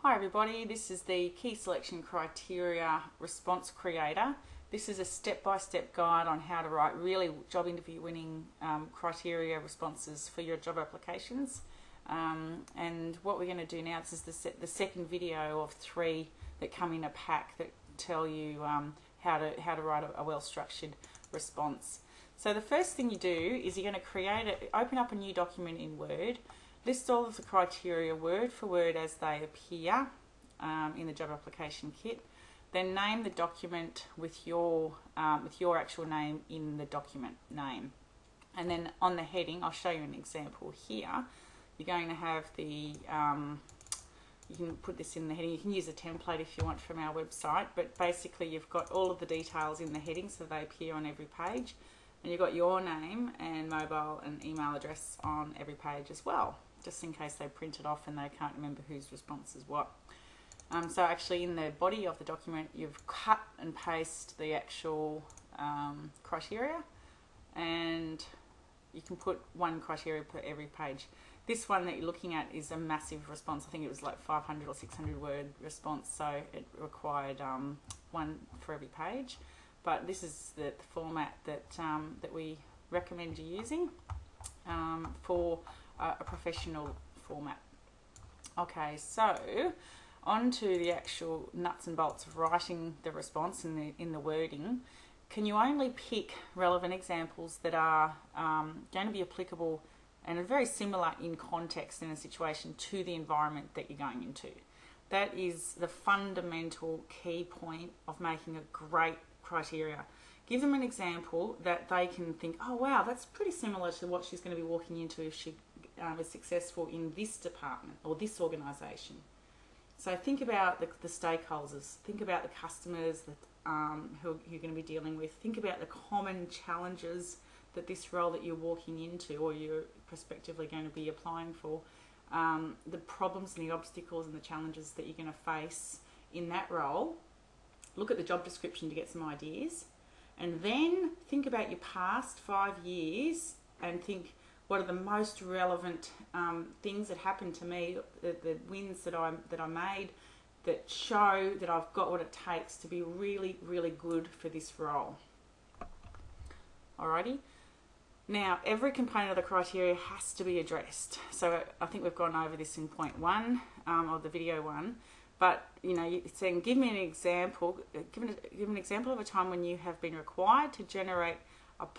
Hi everybody, this is the Key Selection Criteria Response Creator. This is a step-by-step guide on how to write really job interview winning criteria responses for your job applications. And what we're going to do now, this is the second video of 3 that come in a pack that tell you how to write a well-structured response. So the first thing you do is you're going to open up a new document in Word. List all of the criteria word for word as they appear in the job application kit. Then name the document with your actual name in the document name. And then on the heading, I'll show you an example here. You're going to have the, you can put this in the heading. You can use a template if you want from our website, but basically you've got all of the details in the heading so they appear on every page. And you've got your name and mobile and email address on every page as well, just in case they print it off and they can't remember whose response is what. So actually in the body of the document you've cut and pasted the actual criteria, and you can put 1 criteria per every page. This one that you're looking at is a massive response. I think it was like 500 or 600 word response, so it required 1 for every page. But this is the format that we recommend you using for a professional format. Okay, so on to the actual nuts and bolts of writing the response in the wording. Can you only pick relevant examples that are going to be applicable and are very similar in context in a situation to the environment that you're going into? That is the fundamental key point of making a great criteria. Give them an example that they can think, oh wow, that's pretty similar to what she's going to be walking into if she is successful in this department or this organisation. So think about the stakeholders, think about the customers who you're going to be dealing with, think about the common challenges that this role that you're walking into or you're prospectively going to be applying for, the problems and the obstacles and the challenges that you're going to face in that role. Look at the job description to get some ideas, and then think about your past 5 years and think, what are the most relevant things that happened to me, the wins that I made that show that I've got what it takes to be really, really good for this role. Alrighty. Now, every component of the criteria has to be addressed. So I think we've gone over this in point 1 of the video 1. But you know, it's saying, give me an example. Give an example of a time when you have been required to generate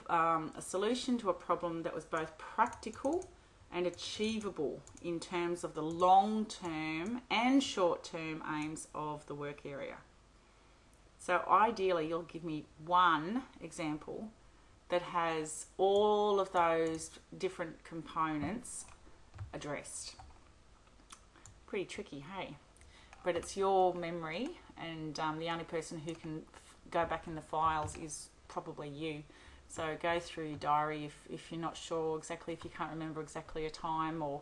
a solution to a problem that was both practical and achievable in terms of the long-term and short-term aims of the work area. So ideally, you'll give me 1 example that has all of those different components addressed. Pretty tricky, hey? But it's your memory, and the only person who can go back in the files is probably you. So go through your diary if you're not sure exactly, if you can't remember exactly a time, or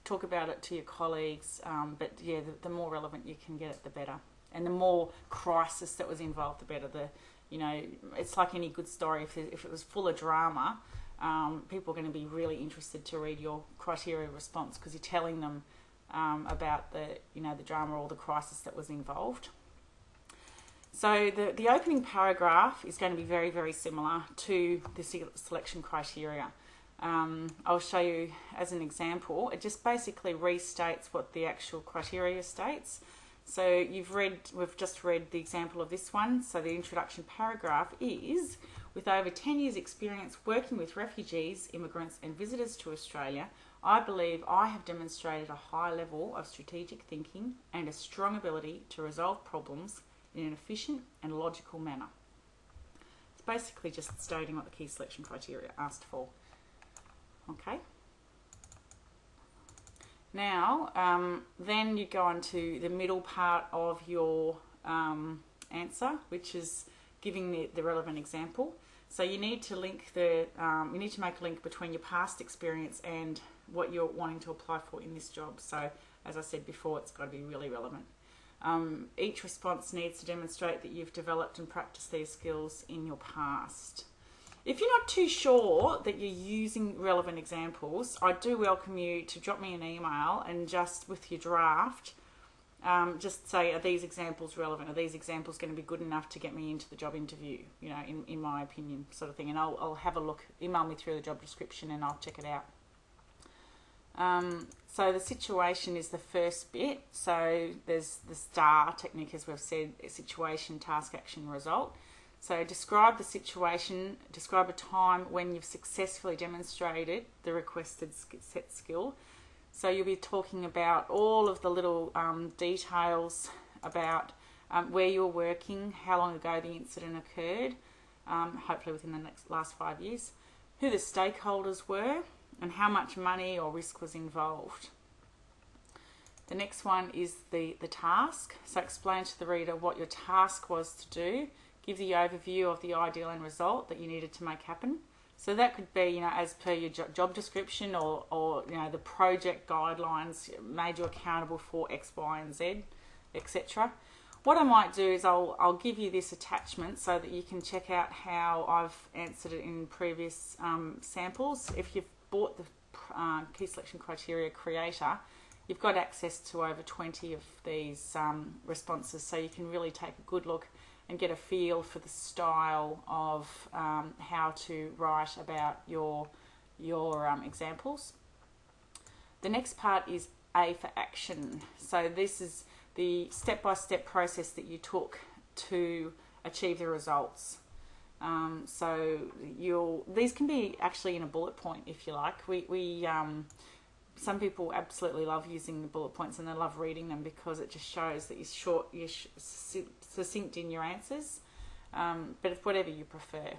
talk about it to your colleagues. But yeah, the more relevant you can get it, the better. And the more crisis that was involved, the better. You know, it's like any good story. If it was full of drama, people are going to be really interested to read your criteria response because you're telling them about the drama or the crisis that was involved. So the opening paragraph is going to be very, very similar to the selection criteria. I'll show you as an example. It just basically restates what the actual criteria states. So we've just read the example of this one. So the introduction paragraph is, with over 10 years experience working with refugees, immigrants and visitors to Australia, I believe I have demonstrated a high level of strategic thinking and a strong ability to resolve problems in an efficient and logical manner. It's basically just stating what the key selection criteria asked for. Okay. Now, then you go on to the middle part of your answer, which is giving the relevant example. So you need to link you need to make a link between your past experience and what you're wanting to apply for in this job. So as I said before, it's got to be really relevant. Each response needs to demonstrate that you've developed and practiced these skills in your past. If you're not too sure that you're using relevant examples, I do welcome you to drop me an email and just with your draft just say, are these examples relevant? Are these examples going to be good enough to get me into the job interview, you know, in my opinion, sort of thing. And I'll have a look, email me through the job description and I'll check it out. So the situation is the first bit. So there's the STAR technique, as we've said, situation, task, action, result. So describe the situation, describe a time when you've successfully demonstrated the requested set skill. So you'll be talking about all of the little details about where you're working, how long ago the incident occurred, hopefully within the last 5 years, who the stakeholders were, and how much money or risk was involved. The next one is the task. So explain to the reader what your task was to do. Give the overview of the ideal end result that you needed to make happen. So that could be, you know, as per your job description or you know, the project guidelines made you accountable for X, Y, and Z, etc. What I might do is I'll give you this attachment so that you can check out how I've answered it in previous samples. If you've bought the Key Selection Criteria Creator, you've got access to over 20 of these responses, so you can really take a good look and get a feel for the style of how to write about your examples. The next part is A for action. So this is the step-by-step process that you took to achieve the results. So these can be actually in a bullet point if you like. Some people absolutely love using the bullet points and they love reading them because it just shows that you're succinct in your answers, but it's whatever you prefer.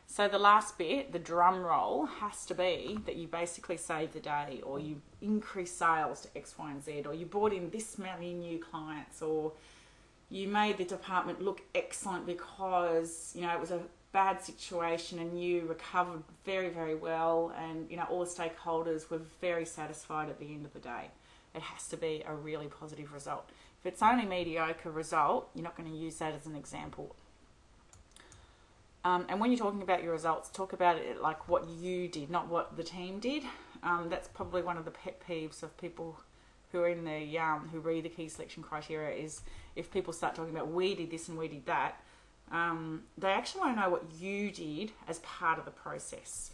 So the last bit, the drum roll, has to be that you basically saved the day, or you increased sales to X, Y, and Z, or you brought in this many new clients, or you made the department look excellent because, you know, it was a bad situation and you recovered very, very well, and, you know, all the stakeholders were very satisfied at the end of the day. It has to be a really positive result. If it's only a mediocre result, you're not going to use that as an example. And when you're talking about your results, talk about it like what you did, not what the team did. That's probably one of the pet peeves of people who are in the who read the key selection criteria, is if people start talking about we did this and we did that, they actually want to know what you did as part of the process.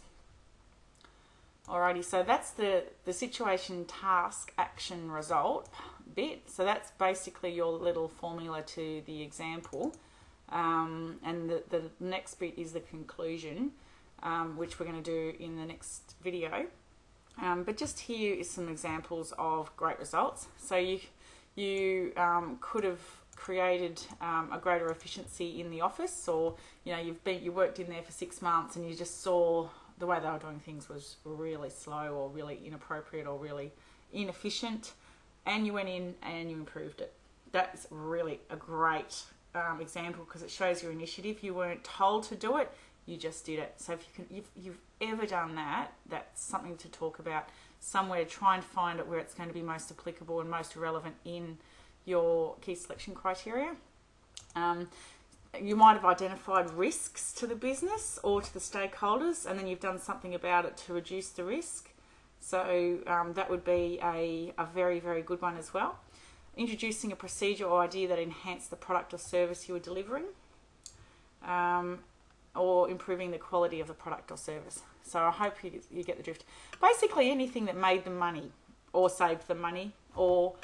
Alrighty, so that's the situation, task, action, result bit. So that's basically your little formula to the example. And the next bit is the conclusion, which we're going to do in the next video. But just here is some examples of great results. So you could have created a greater efficiency in the office, or you know you worked in there for 6 months and you just saw the way they were doing things was really slow or really inappropriate or really inefficient, and you went in and you improved it. That's really a great example because it shows your initiative. You weren't told to do it, you just did it. So if you've ever done that, that's something to talk about somewhere. Try and find it where it's going to be most applicable and most relevant in your key selection criteria. You might have identified risks to the business or to the stakeholders, and then you've done something about it to reduce the risk. So that would be a very, very good one as well. Introducing a procedure or idea that enhanced the product or service you were delivering, or improving the quality of the product or service. So I hope you get the drift. Basically anything that made them money or saved them money or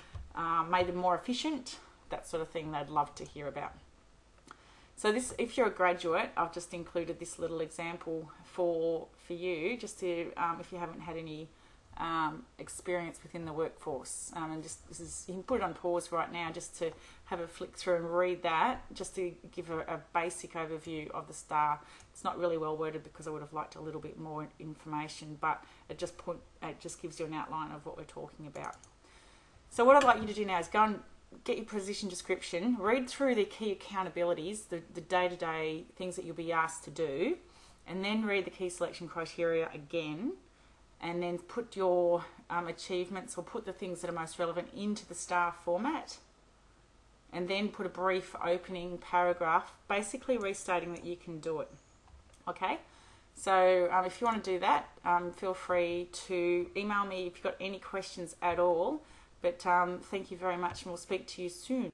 made them more efficient, that sort of thing they'd love to hear about. So this, if you're a graduate, I've just included this little example for you, just to if you haven't had any experience within the workforce, and just you can put it on pause right now just to have a flick through and read that, just to give a basic overview of the STAR. It's not really well worded because I would have liked a little bit more information, but it just gives you an outline of what we're talking about. So what I'd like you to do now is go and get your position description, read through the key accountabilities, the day-to-day things that you'll be asked to do, and then read the key selection criteria again, and then put your achievements or put the things that are most relevant into the STAR format, and then put a brief opening paragraph basically restating that you can do it. Okay, so if you want to do that, feel free to email me if you've got any questions at all. But thank you very much, and we'll speak to you soon.